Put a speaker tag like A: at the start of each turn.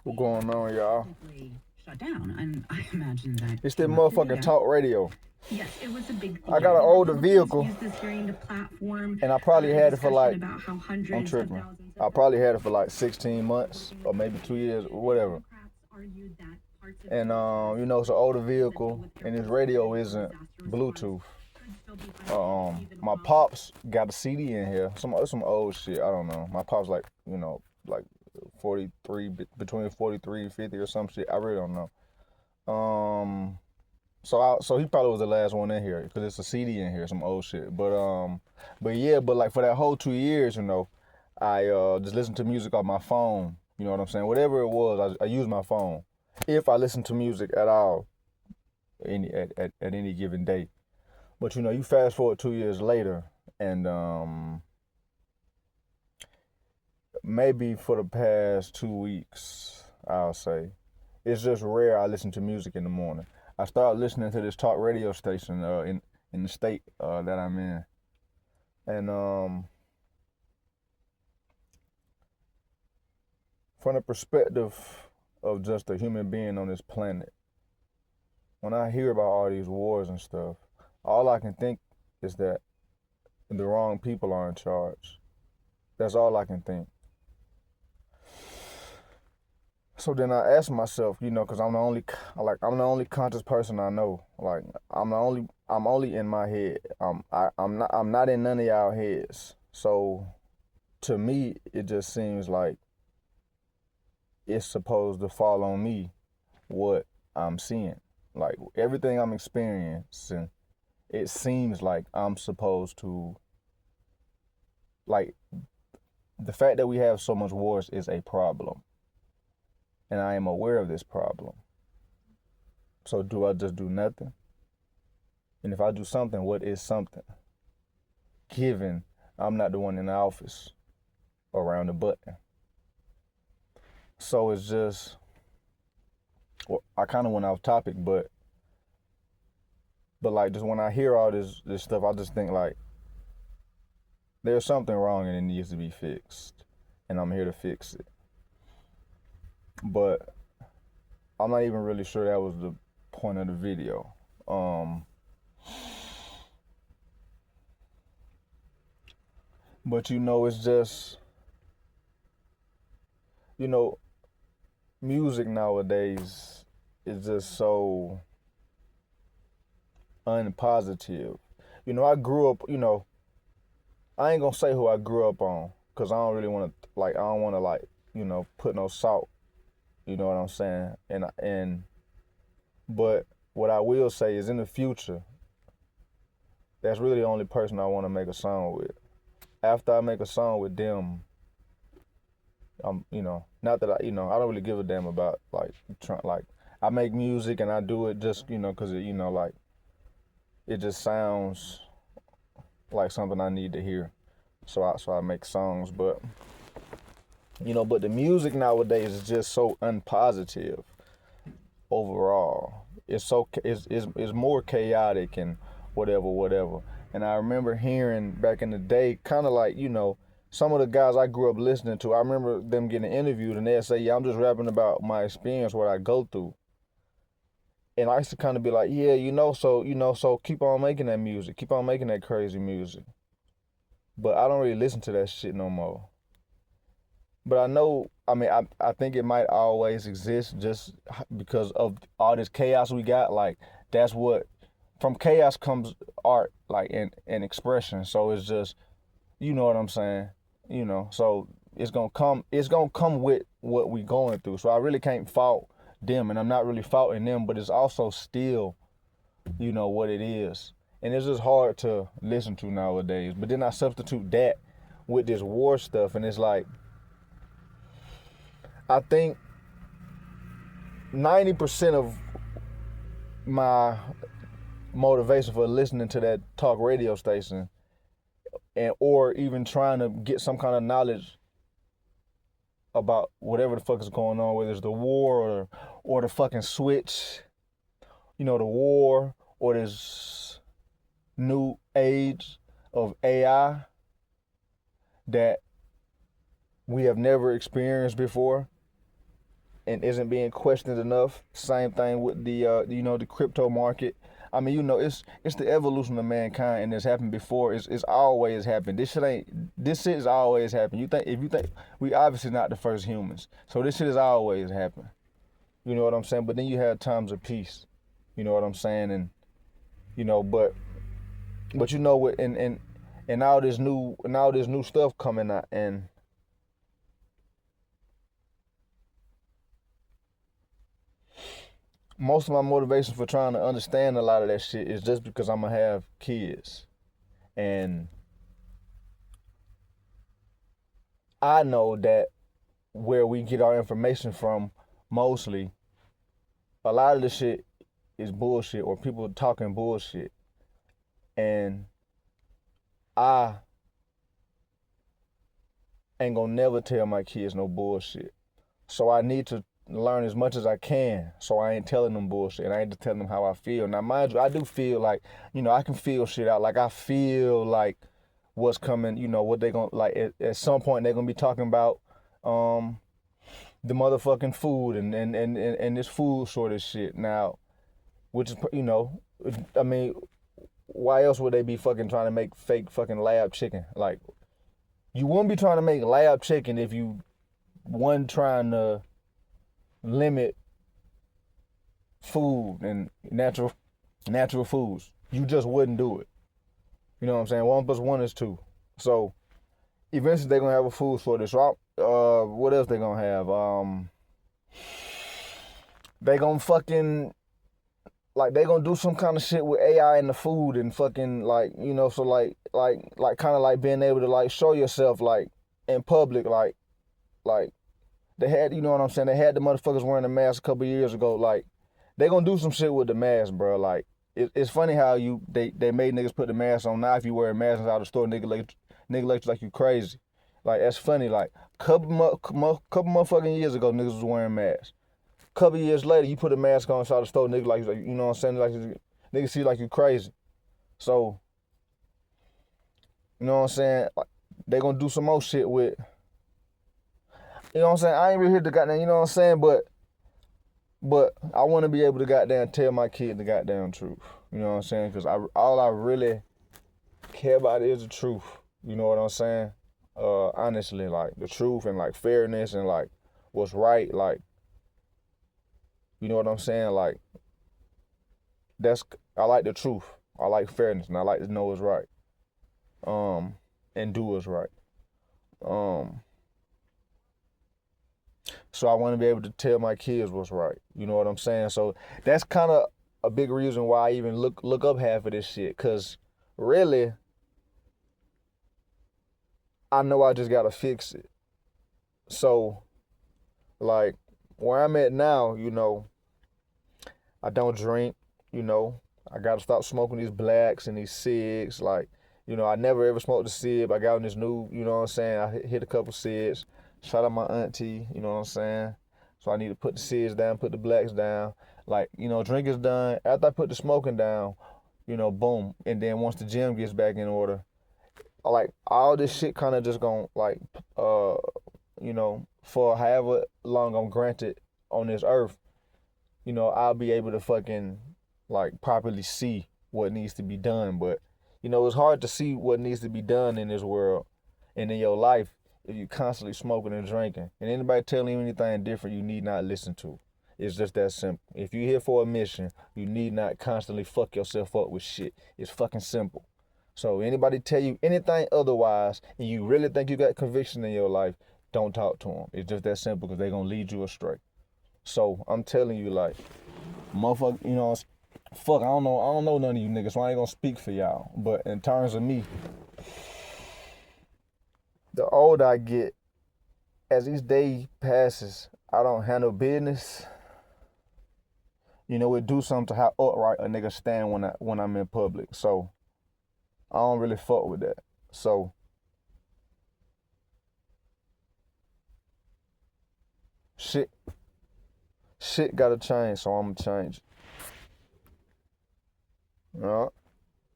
A: What's going on, y'all?
B: Shut down, and I imagine that.
A: It's that motherfucking talk radio.
B: Yes, it was a big deal.
A: I got an older vehicle,
B: Use this hearing to platform,
A: and I probably had it for like,
B: about how
A: I'm
B: hundreds of
A: tripping.
B: thousands
A: I probably had it for like 16 months or maybe 2 years or whatever. And you know, it's an older vehicle, and this radio isn't Bluetooth. My pops got a CD in here, some old shit. I don't know. My pops like, you know, like 43, between 43 and 50 or some shit. I really don't know. So he probably was the last one in here because it's a CD in here, some old shit. But like for that whole 2 years, you know, I just listened to music on my phone. You know what I'm saying? Whatever it was, I used my phone. If I listen to music at all, at any given day. But you know, you fast forward 2 years later, and maybe for the past 2 weeks, I'll say, it's just rare I listen to music in the morning. I started listening to this talk radio station in the state that I'm in, and from the perspective of just a human being on this planet, when I hear about all these wars and stuff, all I can think is that the wrong people are in charge. That's all I can think. So then I ask myself, you know, because I'm the only conscious person I know. Like I'm only in my head. I'm not in none of y'all heads. So to me, it just seems like it's supposed to fall on me what I'm seeing. Like everything I'm experiencing, it seems like I'm supposed to, like, the fact that we have so much wars is a problem. And I am aware of this problem. So do I just do nothing? And if I do something, what is something? Given I'm not the one in the office around the button. So it's just, well, I kind of went off topic, but like just when I hear all this stuff, I just think like there's something wrong and it needs to be fixed. And I'm here to fix it. But I'm not even really sure that was the point of the video. But you know, it's just, you know, music nowadays is just so unpositive. You know, I grew up, you know, I ain't gonna say who I grew up on, cause I don't really want to, like, I don't want to, like, you know, put no salt. You know what I'm saying? But what I will say is, in the future, that's really the only person I want to make a song with. After I make a song with them, you know, not that I don't really give a damn about like I make music and I do it just, you know, cause it, you know, like it just sounds like something I need to hear. So I make songs, but you know, but the music nowadays is just so unpositive overall. It's more chaotic and whatever. And I remember hearing back in the day, kind of like, you know, some of the guys I grew up listening to, I remember them getting interviewed and they'd say, yeah, I'm just rapping about my experience, what I go through. And I used to kind of be like, yeah, so keep on making that music, keep on making that crazy music. But I don't really listen to that shit no more. But I know, I mean, I think it might always exist just because of all this chaos we got. Like, that's what, from chaos comes art, like, and expression. So it's just, you know what I'm saying? You know, so it's gonna come with what we going through. So I really can't fault them, and I'm not really faulting them, but it's also still, you know, what it is. And it's just hard to listen to nowadays. But then I substitute that with this war stuff, and it's like, I think 90% of my motivation for listening to that talk radio station or even trying to get some kind of knowledge about whatever the fuck is going on, whether it's the war or the fucking switch, you know, the war or this new age of AI that we have never experienced before. and isn't being questioned enough. Same thing with the the crypto market. I mean, it's the evolution of mankind, and it's happened before. It's always happened. This shit has always happened. If you think we obviously not the first humans, so this shit has always happened. You know what I'm saying? But then you have times of peace. You know what I'm saying? And but you know what? And all this new stuff coming out, and most of my motivation for trying to understand a lot of that shit is just because I'm gonna have kids, and I know that where we get our information from, mostly, a lot of the shit is bullshit or people talking bullshit, and I ain't gonna never tell my kids no bullshit. So I need to learn as much as I can, so I ain't telling them bullshit, and I ain't just telling them how I feel. Now, mind you, I do feel like, I can feel shit out. Like, I feel like what's coming, what they gonna, like, at some point they're gonna be talking about the motherfucking food and this food shortage shit. Now, which is, I mean, why else would they be fucking trying to make fake fucking lab chicken? Like, you wouldn't be trying to make lab chicken if you wasn't trying to limit food and natural foods. You just wouldn't do it. You know what I'm saying? 1 + 1 is 2. So eventually they're gonna have a food shortage. So what else they gonna have? They gonna fucking, like, they gonna do some kind of shit with AI in the food and fucking, like, so like kind of like being able to, like, show yourself, like, in public, like they had, you know what I'm saying? They had the motherfuckers wearing a mask a couple years ago. Like, they gonna do some shit with the mask, bro. Like, it's funny how they made niggas put the mask on. Now if you wear a mask inside the store, nigga let you like you crazy. Like, that's funny. Like, couple motherfucking years ago, niggas was wearing masks. Couple years later, you put a mask on inside the store, nigga like, you know what I'm saying? Like, niggas see like you crazy. So, you know what I'm saying? Like, they gonna do some more shit with, you know what I'm saying? I ain't really here to goddamn, you know what I'm saying? But I want to be able to goddamn tell my kid the goddamn truth. You know what I'm saying? Because all I really care about is the truth. You know what I'm saying? Honestly, like, the truth and, like, fairness and, like, what's right. Like, you know what I'm saying? Like, I like the truth. I like fairness, and I like to know what's right. And do what's right. So I want to be able to tell my kids what's right. You know what I'm saying? So that's kind of a big reason why I even look up half of this shit. Cause really, I know I just gotta fix it. So, like, where I'm at now, I don't drink. I gotta stop smoking these blacks and these cigs. Like, I never ever smoked a cig. I got on this new, you know what I'm saying? I hit a couple cigs. Shout out my auntie, you know what I'm saying? So I need to put the cigs down, put the blacks down. Like, drink is done. After I put the smoking down, boom. And then once the gym gets back in order, like, all this shit kind of just gonna, like, for however long I'm granted on this earth, I'll be able to fucking, like, properly see what needs to be done. But, it's hard to see what needs to be done in this world and in your life if you constantly smoking and drinking. And anybody telling you anything different, you need not listen to. It's just that simple. If you're here for a mission, you need not constantly fuck yourself up with shit. It's fucking simple. So anybody tell you anything otherwise, and you really think you got conviction in your life, don't talk to them. It's just that simple, because they're going to lead you astray. So I'm telling you, like, motherfucker, fuck, I don't know none of you niggas, so I ain't going to speak for y'all. But in terms of me, the older I get, as each day passes, I don't handle business. It do something to how upright a nigga stand when I'm in public. So I don't really fuck with that. So shit gotta change, so I'ma change it.